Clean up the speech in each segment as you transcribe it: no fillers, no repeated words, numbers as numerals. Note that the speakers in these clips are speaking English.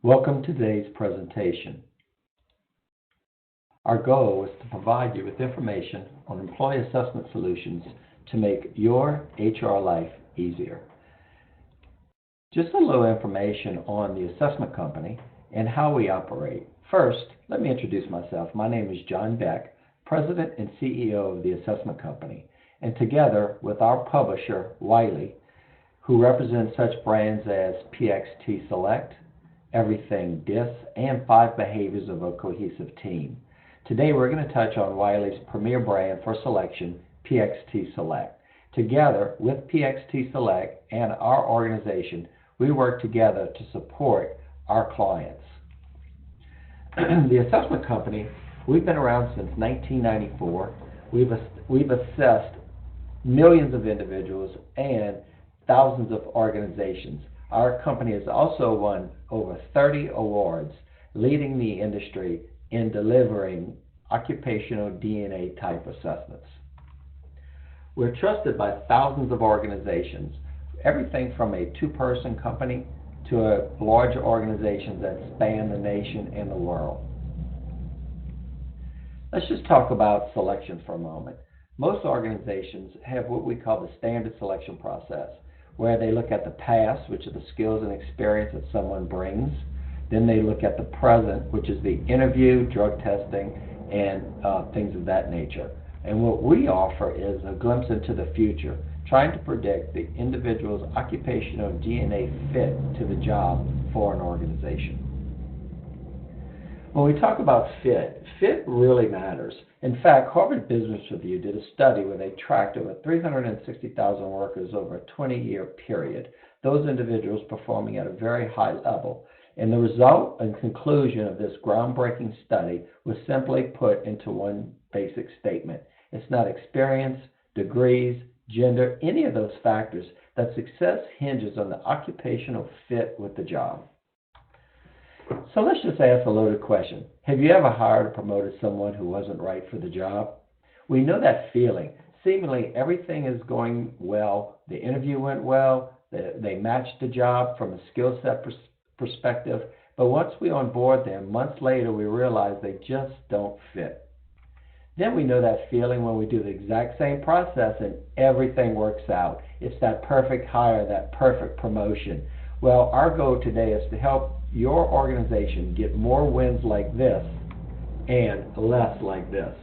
Welcome to today's presentation. Our goal is to provide you with information on employee assessment solutions to make your HR life easier. Just a little information on the assessment company and how we operate. First, let me introduce myself. My name is John Beck, President and CEO of the assessment company, and together with our publisher, Wiley, who represents such brands as PXT Select, Everything DIS, and 5 Behaviors of a Cohesive Team. Today we're going to touch on Wiley's premier brand for selection, PXT Select. Together with PXT Select and our organization, we work together to support our clients. The assessment company, we've been around since 1994. We've assessed millions of individuals and thousands of organizations. Our company has also won over 30 awards, leading the industry in delivering occupational DNA type assessments. We're trusted by thousands of organizations, everything from a 2-person company to a larger organizations that span the nation and the world. Let's just talk about selection for a moment. Most organizations have what we call the standard selection process, where they look at the past, which are the skills and experience that someone brings. Then they look at the present, which is the interview, drug testing, and things of that nature. And what we offer is a glimpse into the future, trying to predict the individual's occupational DNA fit to the job for an organization. When we talk about fit really matters. In fact, Harvard Business Review did a study where they tracked over 360,000 workers over a 20-year period, those individuals performing at a very high level. And the result and conclusion of this groundbreaking study was simply put into one basic statement. It's not experience, degrees, gender, any of those factors, that success hinges on the occupational fit with the job. So let's just ask a loaded question. Have you ever hired or promoted someone who wasn't right for the job? We know that feeling. Seemingly everything is going well. The interview went well. They matched the job from a skill set perspective. But once we onboard them, months later, we realize they just don't fit. Then we know that feeling when we do the exact same process and everything works out. It's that perfect hire, that perfect promotion. Well, our goal today is to help your organization get more wins like this and less like this.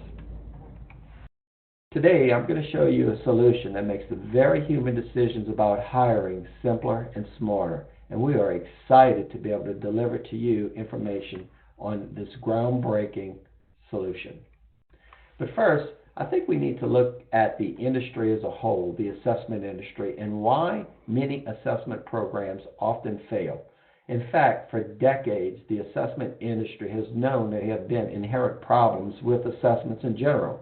Today, I'm going to show you a solution that makes the very human decisions about hiring simpler and smarter. And we are excited to be able to deliver to you information on this groundbreaking solution. But first, I think we need to look at the industry as a whole, the assessment industry, and why many assessment programs often fail. In fact, for decades, the assessment industry has known there have been inherent problems with assessments in general.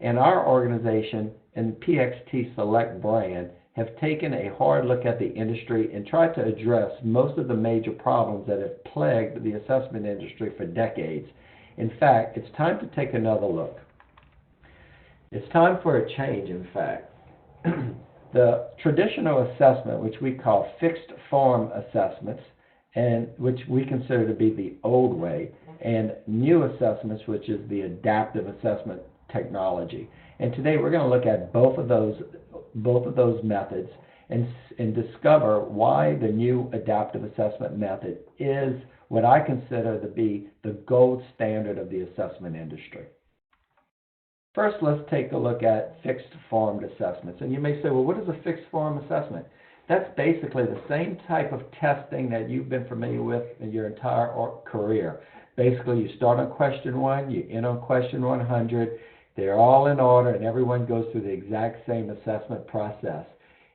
And our organization and PXT Select brand have taken a hard look at the industry and tried to address most of the major problems that have plagued the assessment industry for decades. In fact, it's time to take another look. It's time for a change, in fact. The traditional assessment, which we call fixed form assessments, and which we consider to be the old way, and new assessments, which is the adaptive assessment technology. And today we're going to look at both of those methods and discover why the new adaptive assessment method is what I consider to be the gold standard of the assessment industry. First, let's take a look at fixed form assessments. And you may say, well, what is a fixed form assessment? That's basically the same type of testing that you've been familiar with in your entire career. Basically, you start on question 1, you end on question 100. They're all in order, and everyone goes through the exact same assessment process.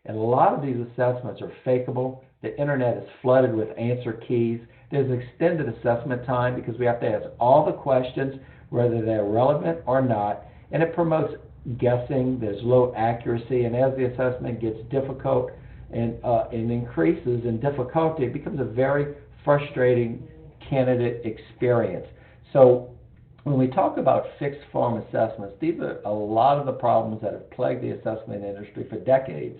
And a lot of these assessments are fakeable. The internet is flooded with answer keys. There's extended assessment time because we have to ask all the questions, whether they're relevant or not. And it promotes guessing. There's low accuracy, and as the assessment gets difficult and increases in difficulty, it becomes a very frustrating candidate experience. So when we talk about fixed form assessments, these are a lot of the problems that have plagued the assessment industry for decades.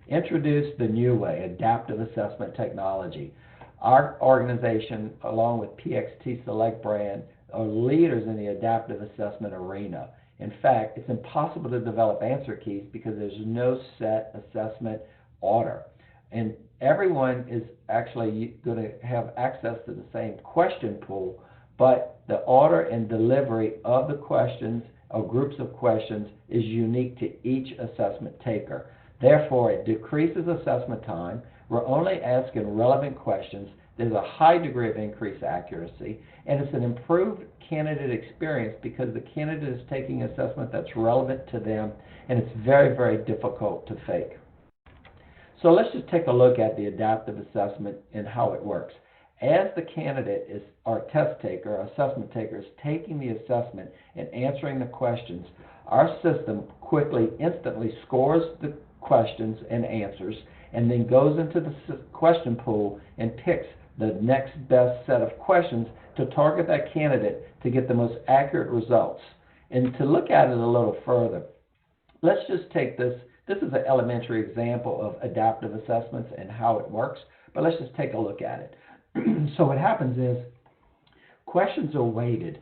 Introduce the new way, adaptive assessment technology. Our organization, along with PXT Select brand, are leaders in the adaptive assessment arena. In fact, it's impossible to develop answer keys because there's no set assessment order. And everyone is actually going to have access to the same question pool, but the order and delivery of the questions or groups of questions is unique to each assessment taker. Therefore, it decreases assessment time. We're only asking relevant questions. There's a high degree of increased accuracy, and it's an improved candidate experience because the candidate is taking assessment that's relevant to them, and it's very, very difficult to fake. So let's just take a look at the adaptive assessment and how it works. As the candidate is, or test taker, or assessment taker, is taking the assessment and answering the questions, our system quickly, instantly scores the questions and answers, and then goes into the question pool and picks the next best set of questions to target that candidate to get the most accurate results. And to look at it a little further, let's just take this. This is an elementary example of adaptive assessments and how it works, but let's just take a look at it. So what happens is questions are weighted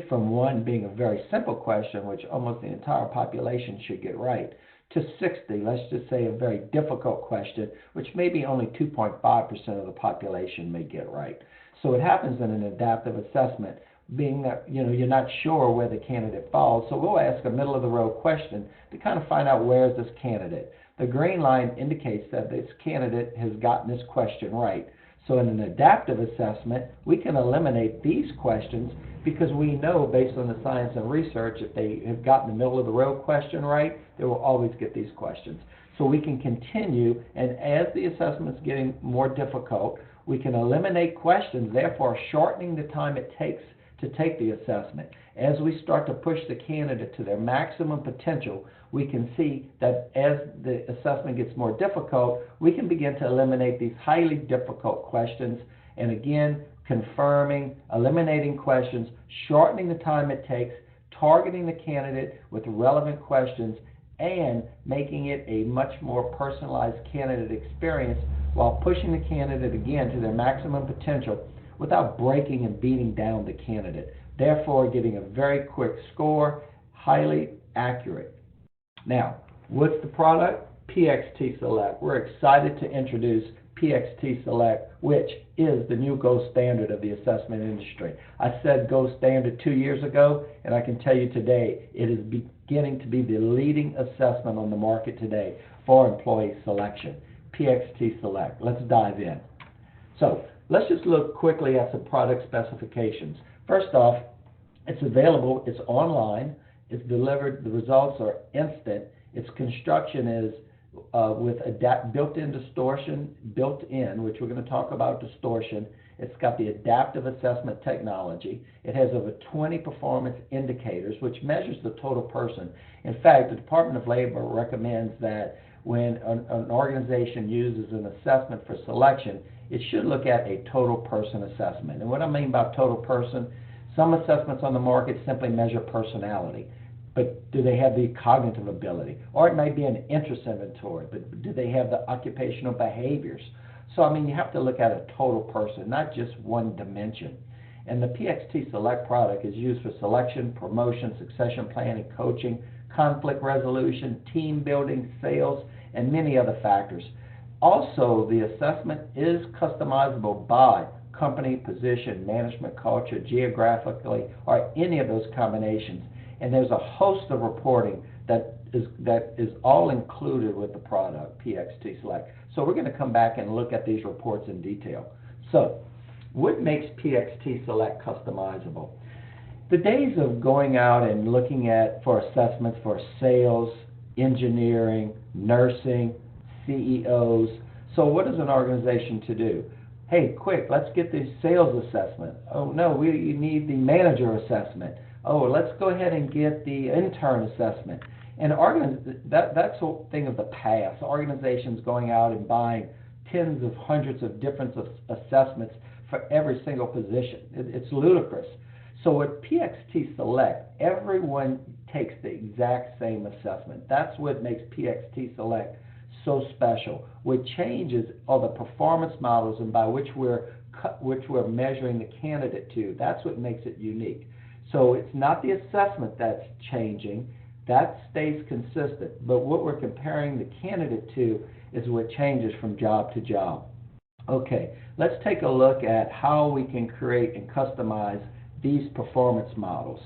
from one being a very simple question, which almost the entire population should get right, to 60, let's just say a very difficult question, which maybe only 2.5% of the population may get right. So what happens in an adaptive assessment, being that you're not sure where the candidate falls, so we'll ask a middle of the road question to kind of find out where is this candidate. The green line indicates that this candidate has gotten this question right. So in an adaptive assessment, we can eliminate these questions because we know, based on the science and research, if they have gotten the middle of the road question right, they will always get these questions. So we can continue, and as the assessment's getting more difficult, we can eliminate questions, therefore shortening the time it takes to take the assessment. As we start to push the candidate to their maximum potential, we can see that as the assessment gets more difficult, we can begin to eliminate these highly difficult questions, and again, confirming, eliminating questions, shortening the time it takes, targeting the candidate with relevant questions, and making it a much more personalized candidate experience while pushing the candidate again to their maximum potential without breaking and beating down the candidate. Therefore, getting a very quick score, highly accurate. Now, what's the product? PXT Select. We're excited to introduce PXT Select, which is the new gold standard of the assessment industry. I said gold standard 2 years ago, and I can tell you today, it is beginning to be the leading assessment on the market today for employee selection. PXT Select. Let's dive in. So, let's just look quickly at some product specifications. First off, it's available, it's online, it's delivered, the results are instant, its construction is with built-in distortion, built-in, which we're going to talk about distortion. It's got the adaptive assessment technology. It has over 20 performance indicators, which measures the total person. In fact, the Department of Labor recommends that when an organization uses an assessment for selection, it should look at a total person assessment. And what I mean by total person, some assessments on the market simply measure personality. But do they have the cognitive ability? Or it might be an interest inventory, but do they have the occupational behaviors? So, I mean, you have to look at a total person, not just one dimension. And the PXT Select product is used for selection, promotion, succession planning, coaching, conflict resolution, team building, sales, and many other factors. Also, the assessment is customizable by company, position, management, culture, geographically, or any of those combinations. And there's a host of reporting that is all included with the product, PXT Select. So we're going to come back and look at these reports in detail. So, what makes PXT Select customizable? The days of going out and looking at for assessments for sales, engineering, nursing, CEOs. So what is an organization to do? Hey, quick, let's get the sales assessment. Oh no, we need the manager assessment. Oh, let's go ahead and get the intern assessment. And that's a thing of the past. Organizations going out and buying tens of hundreds of different assessments for every single position. It's ludicrous. So with PXT Select, everyone takes the exact same assessment. That's what makes PXT Select so special. What changes are the performance models and by which we're measuring the candidate to. That's what makes it unique. So it's not the assessment that's changing. That stays consistent. But what we're comparing the candidate to is what changes from job to job. Okay, let's take a look at how we can create and customize these performance models.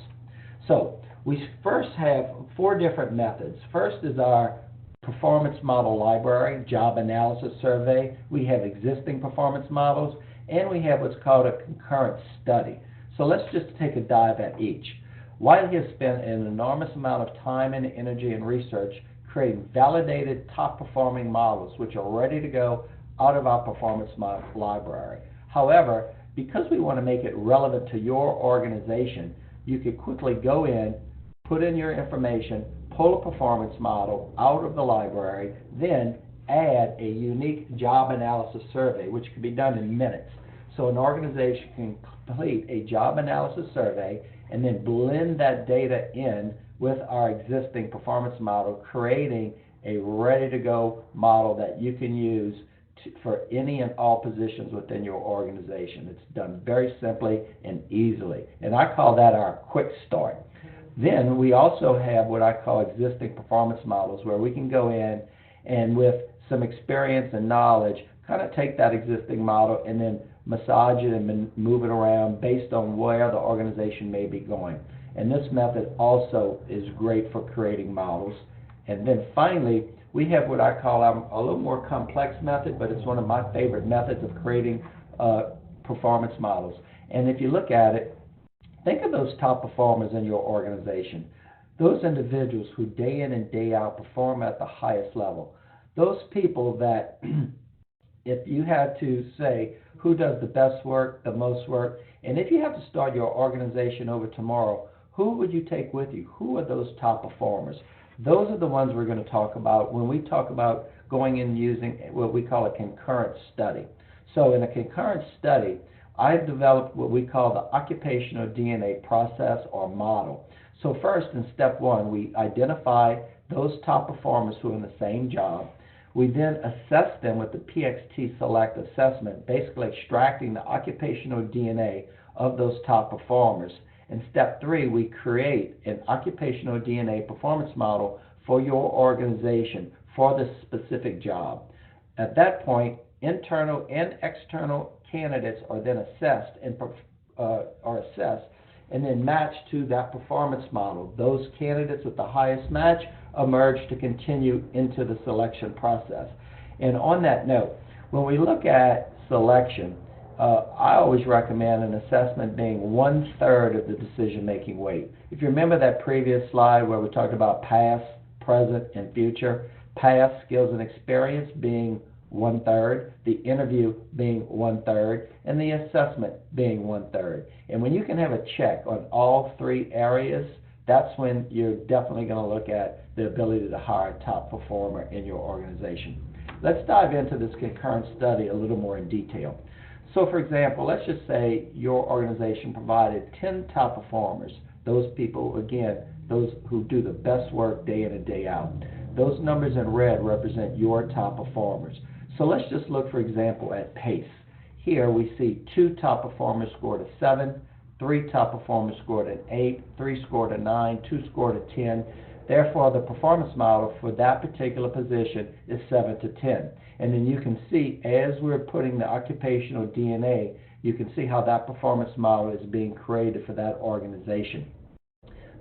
So we first have 4 different methods. First is our performance model library, job analysis survey. We have existing performance models, and we have what's called a concurrent study. So let's just take a dive at each. Wiley has spent an enormous amount of time and energy and research creating validated top-performing models which are ready to go out of our performance model library. However, because we want to make it relevant to your organization, you could quickly go in, put in your information, pull a performance model out of the library, then add a unique job analysis survey, which can be done in minutes. So an organization can complete a job analysis survey and then blend that data in with our existing performance model, creating a ready-to-go model that you can use for any and all positions within your organization. It's done very simply and easily, and I call that our quick start. Then we also have what I call existing performance models, where we can go in and with some experience and knowledge kind of take that existing model and then massage it and move it around based on where the organization may be going. And this method also is great for creating models. And then finally, we have what I call a little more complex method, but it's one of my favorite methods of creating performance models. And if you look at it, think of those top performers in your organization, those individuals who day in and day out perform at the highest level. Those people that, if you had to say who does the best work, the most work, and if you have to start your organization over tomorrow, who would you take with you? Who are those top performers? Those are the ones we're going to talk about when we talk about going in using what we call a concurrent study. So in a concurrent study, I've developed what we call the occupational DNA process or model. So first, in step 1, we identify those top performers who are in the same job. We then assess them with the PXT Select assessment, basically extracting the occupational DNA of those top performers. In step 3, we create an occupational DNA performance model for your organization for this specific job. At that point, internal and external candidates are then assessed and then matched to that performance model. Those candidates with the highest match emerge to continue into the selection process. And on that note, when we look at selection, I always recommend an assessment being 1/3 of the decision-making weight. If you remember that previous slide where we talked about past, present, and future, past skills and experience being 1/3, the interview being 1/3, and the assessment being 1/3. And when you can have a check on all 3 areas, that's when you're definitely going to look at the ability to hire a top performer in your organization. Let's dive into this concurrent study a little more in detail. So for example, let's just say your organization provided 10 top performers. Those people, again, those who do the best work day in and day out. Those numbers in red represent your top performers. So let's just look, for example, at PACE. Here we see 2 top performers scored a 7, 3 top performers scored an 8, 3 scored a 9, 2 scored a 10. Therefore, the performance model for that particular position is 7 to 10. And then you can see, as we're putting the occupational DNA, you can see how that performance model is being created for that organization.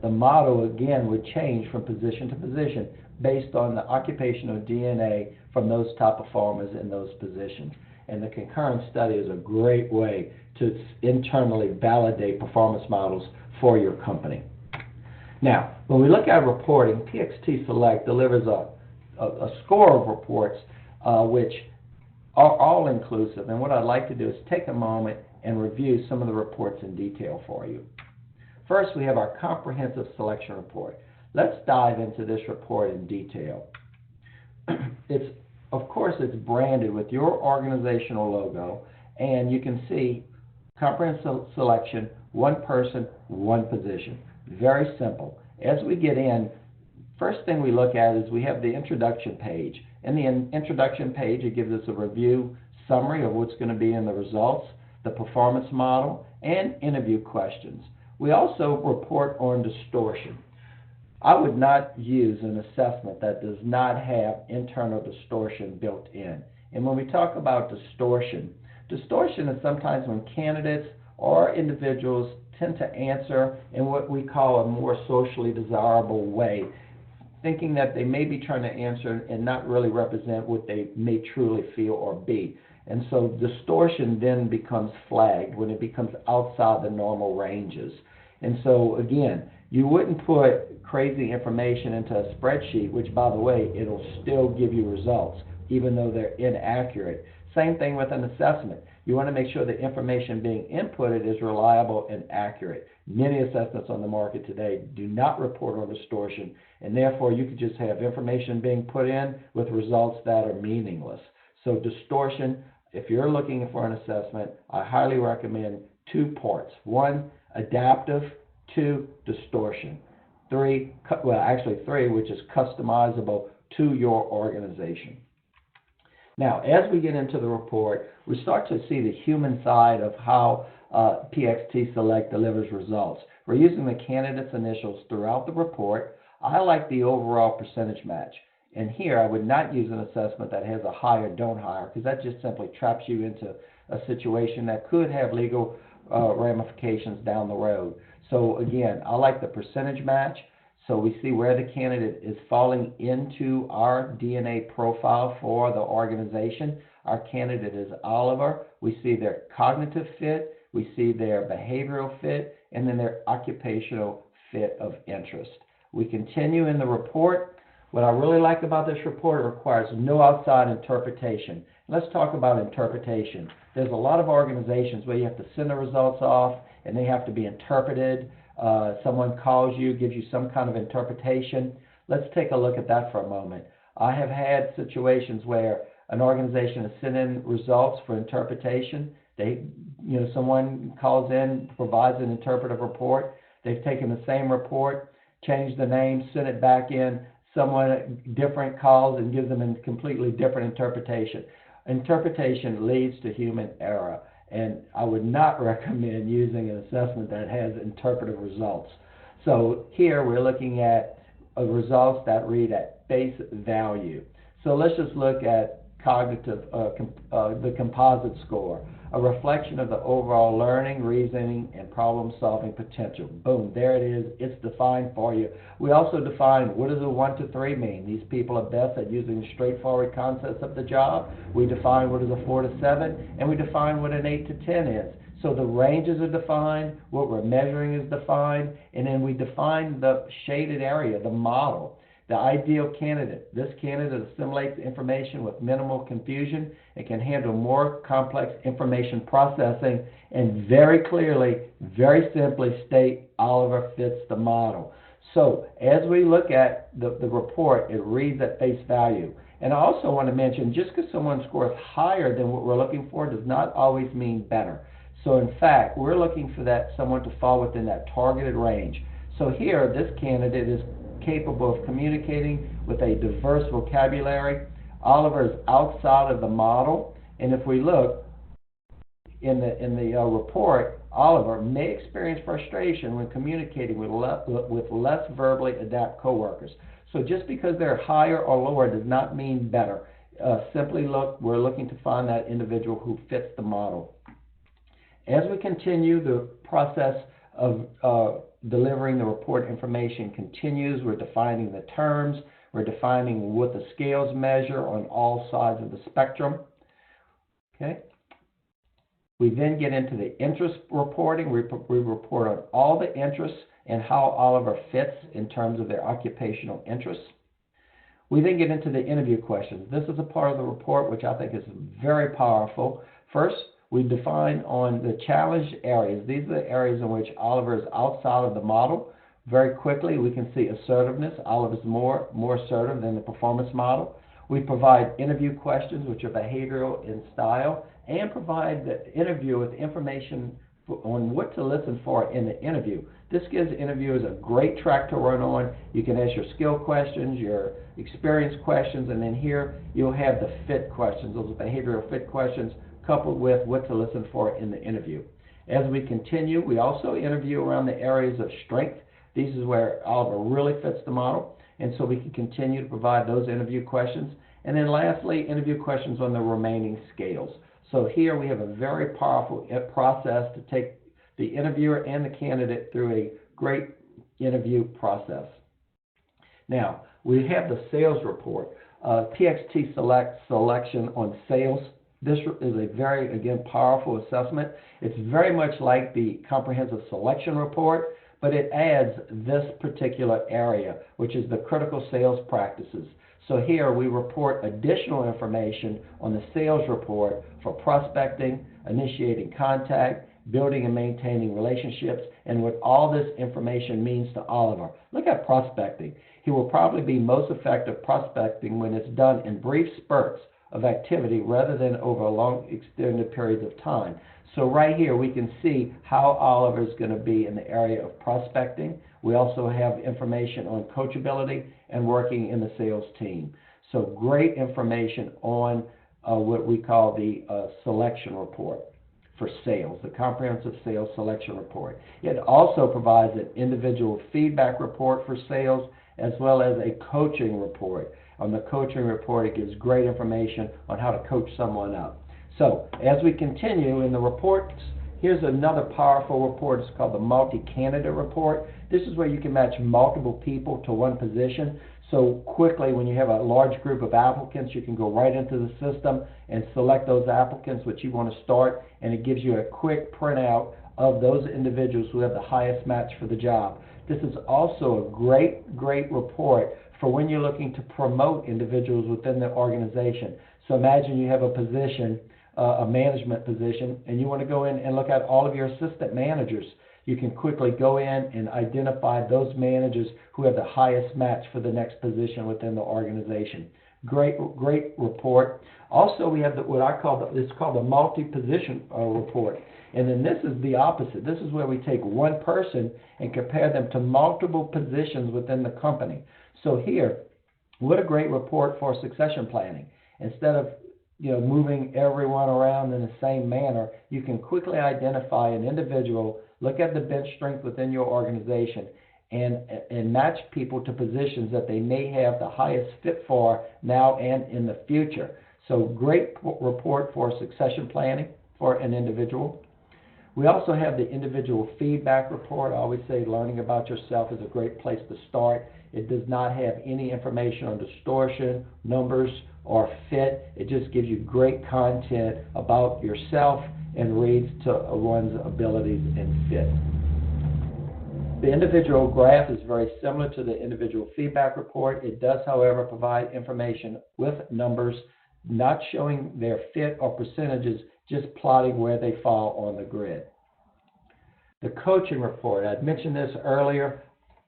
The model, again, would change from position to position based on the occupational DNA from those top performers in those positions. And the concurrent study is a great way to internally validate performance models for your company. Now, when we look at reporting, PXT Select delivers a score of reports which are all inclusive. And what I'd like to do is take a moment and review some of the reports in detail for you. First, we have our comprehensive selection report. Let's dive into this report in detail. Of course, it's branded with your organizational logo, and you can see comprehensive selection, 1 person, 1 position. Very simple. As we get in, first thing we look at is we have the introduction page. In the introduction page, it gives us a review summary of what's going to be in the results, the performance model, and interview questions. We also report on distortion. I would not use an assessment that does not have internal distortion built in. And when we talk about distortion, distortion is sometimes when candidates or individuals tend to answer in what we call a more socially desirable way, thinking that they may be trying to answer and not really represent what they may truly feel or be. And so distortion then becomes flagged when it becomes outside the normal ranges. And so again, you wouldn't put crazy information into a spreadsheet, which by the way, it'll still give you results, even though they're inaccurate. Same thing with an assessment. You want to make sure the information being inputted is reliable and accurate. Many assessments on the market today do not report on distortion, and therefore you could just have information being put in with results that are meaningless. So distortion, if you're looking for an assessment, I highly recommend 2 parts. 1, adaptive. 2, distortion. 3, which is customizable to your organization. Now, as we get into the report, we start to see the human side of how PXT Select delivers results. We're using the candidate's initials throughout the report. I like the overall percentage match. And here, I would not use an assessment that has a hire, don't hire, because that just simply traps you into a situation that could have legal ramifications down the road. So again, I like the percentage match. So we see where the candidate is falling into our DNA profile for the organization. Our candidate is Oliver. We see their cognitive fit, we see their behavioral fit, and then their occupational fit of interest. We continue in the report. What I really like about this report, it requires no outside interpretation. Let's talk about interpretation. There's a lot of organizations where you have to send the results off and they have to be interpreted. Someone calls you, gives you some kind of interpretation. Let's take a look at that for a moment. I have had situations where an organization has sent in results for interpretation. Someone calls in, provides an interpretive report. They've taken the same report, changed the name, sent it back in. Someone different calls and gives them a completely different interpretation. Interpretation leads to human error, and I would not recommend using an assessment that has interpretive results. So here we're looking at results that read at face value. So let's just look at cognitive, the composite score, a reflection of the overall learning, reasoning, and problem-solving potential. Boom, there it is. It's defined for you. We also define what does a 1 to 3 mean. These people are best at using the straightforward concepts of the job. We define what is a 4 to 7, and we define what an 8 to 10 is. So the ranges are defined, what we're measuring is defined, and then we define the shaded area, the model. The ideal candidate. This candidate assimilates information with minimal confusion and can handle more complex information processing and very clearly, very simply state Oliver fits the model. So as we look at the report, it reads at face value. And I also want to mention, just because someone scores higher than what we're looking for does not always mean better. So in fact, we're looking for someone to fall within that targeted range. So here, this candidate is capable of communicating with a diverse vocabulary. Oliver is outside of the model, and if we look in the report, Oliver may experience frustration when communicating with less verbally adept coworkers. So just because they're higher or lower does not mean better. We're looking to find that individual who fits the model. As we continue, the process of delivering the report information continues. We're defining the terms. We're defining what the scales measure on all sides of the spectrum. Okay. We then get into the interest reporting. We report on all the interests and how Oliver fits in terms of their occupational interests. We then get into the interview questions. This is a part of the report which I think is very powerful. First, we define on the challenged areas. These are the areas in which Oliver is outside of the model. Very quickly, we can see assertiveness. Oliver is more assertive than the performance model. We provide interview questions, which are behavioral in style, and provide the interview with information on what to listen for in the interview. This gives interviewers a great track to run on. You can ask your skill questions, your experience questions, and then here you'll have the fit questions. Those are behavioral fit questions coupled with what to listen for in the interview. As we continue, we also interview around the areas of strength. These is where Oliver really fits the model, and so we can continue to provide those interview questions. And then lastly, interview questions on the remaining scales. So here we have a very powerful process to take the interviewer and the candidate through a great interview process. Now, we have the sales report, PXT Select selection on sales. This is a very, again, powerful assessment. It's very much like the comprehensive selection report, but it adds this particular area, which is the critical sales practices. So here we report additional information on the sales report for prospecting, initiating contact, building and maintaining relationships, and what all this information means to Oliver. Look at prospecting. He will probably be most effective prospecting when it's done in brief spurts of activity rather than over long extended periods of time. So right here we can see how Oliver is going to be in the area of prospecting. We also have information on coachability and working in the sales team. So great information on what we call the selection report for sales, the comprehensive sales selection report. It also provides an individual feedback report for sales as well as a coaching report. On the coaching report, it gives great information on how to coach someone up. So as we continue in the reports, here's another powerful report. It's called the multi-candidate report. This is where you can match multiple people to one position. So quickly, when you have a large group of applicants, you can go right into the system and select those applicants which you want to start, and it gives you a quick printout of those individuals who have the highest match for the job. This is also a great report for when you're looking to promote individuals within the organization. So imagine you have a position, a management position, and you want to go in and look at all of your assistant managers. You can quickly go in and identify those managers who have the highest match for the next position within the organization. Great report. Also, we have what I call it's called the multi-position report. And then this is the opposite. This is where we take one person and compare them to multiple positions within the company. So here, what a great report for succession planning. Instead of moving everyone around in the same manner, you can quickly identify an individual, look at the bench strength within your organization, and match people to positions that they may have the highest fit for now and in the future. So great report for succession planning for an individual. We also have the individual feedback report. I always say learning about yourself is a great place to start. It does not have any information on distortion, numbers, or fit. It just gives you great content about yourself and reads to one's abilities and fit. The individual graph is very similar to the individual feedback report. It does, however, provide information with numbers, not showing their fit or percentages, just plotting where they fall on the grid. The coaching report, I'd mentioned this earlier.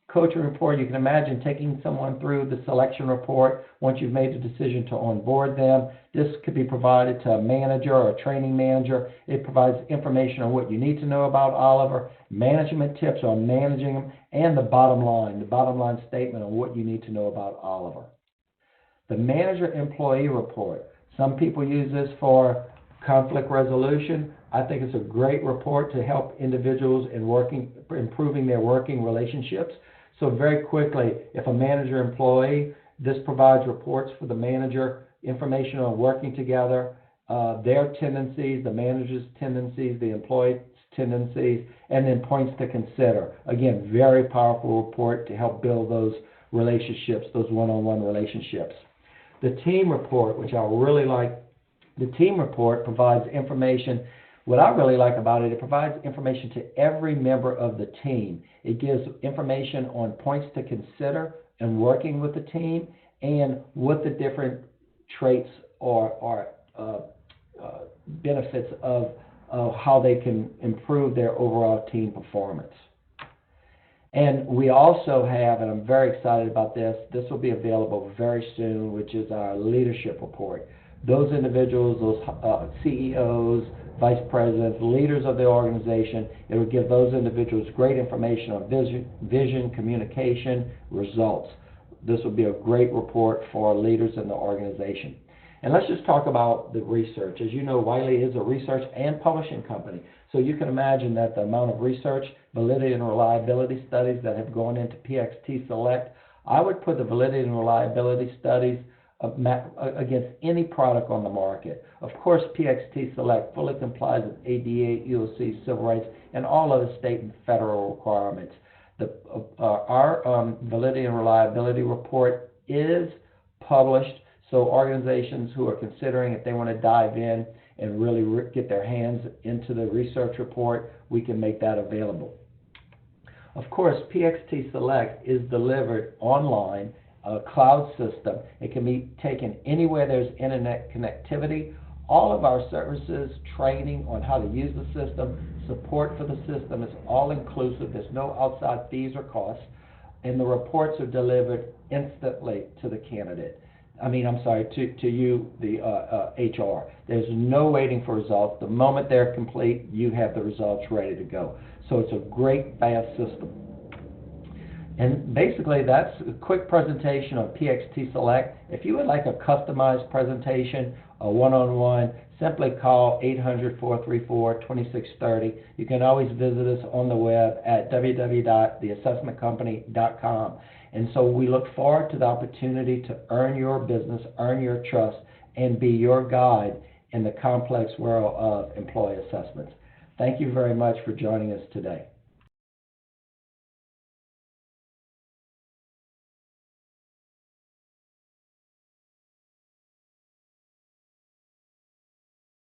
Coaching report, you can imagine taking someone through the selection report once you've made the decision to onboard them. This could be provided to a manager or a training manager. It provides information on what you need to know about Oliver, management tips on managing them, and the bottom line statement on what you need to know about Oliver. The manager-employee report. Some people use this for conflict resolution. I think it's a great report to help individuals in improving their working relationships. So very quickly, if a manager-employee, this provides reports for the manager, information on working together, their tendencies, the manager's tendencies, the employee's tendencies, and then points to consider. Again, very powerful report to help build those relationships, those one-on-one relationships. The team report, which I really like, the team report provides information. What I really like about it, it provides information to every member of the team. It gives information on points to consider in working with the team and what the different traits or benefits of how they can improve their overall team performance. And we also have, and I'm very excited about this will be available very soon, which is our leadership report. Those individuals, those CEOs, vice presidents, leaders of the organization, it would give those individuals great information on vision, communication, results. This would be a great report for leaders in the organization. And let's just talk about the research. As you know, Wiley is a research and publishing company. So you can imagine that the amount of research, validity and reliability studies that have gone into PXT Select, I would put the validity and reliability studies against any product on the market. Of course, PXT Select fully complies with ADA, EOC, civil rights, and all other state and federal requirements. Our validity and reliability report is published, so organizations who are considering if they want to dive in and really get their hands into the research report, we can make that available. Of course, PXT Select is delivered online, a cloud system. It can be taken anywhere there's internet connectivity. All of our services, training on how to use the system, support for the system is all inclusive. There's no outside fees or costs, and the reports are delivered instantly to the candidate. To you, the HR. There's no waiting for results. The moment they're complete, you have the results ready to go. So it's a great, fast system. And basically, that's a quick presentation on PXT Select. If you would like a customized presentation, a one-on-one, simply call 800-434-2630. You can always visit us on the web at www.theassessmentcompany.com. And so we look forward to the opportunity to earn your business, earn your trust, and be your guide in the complex world of employee assessments. Thank you very much for joining us today.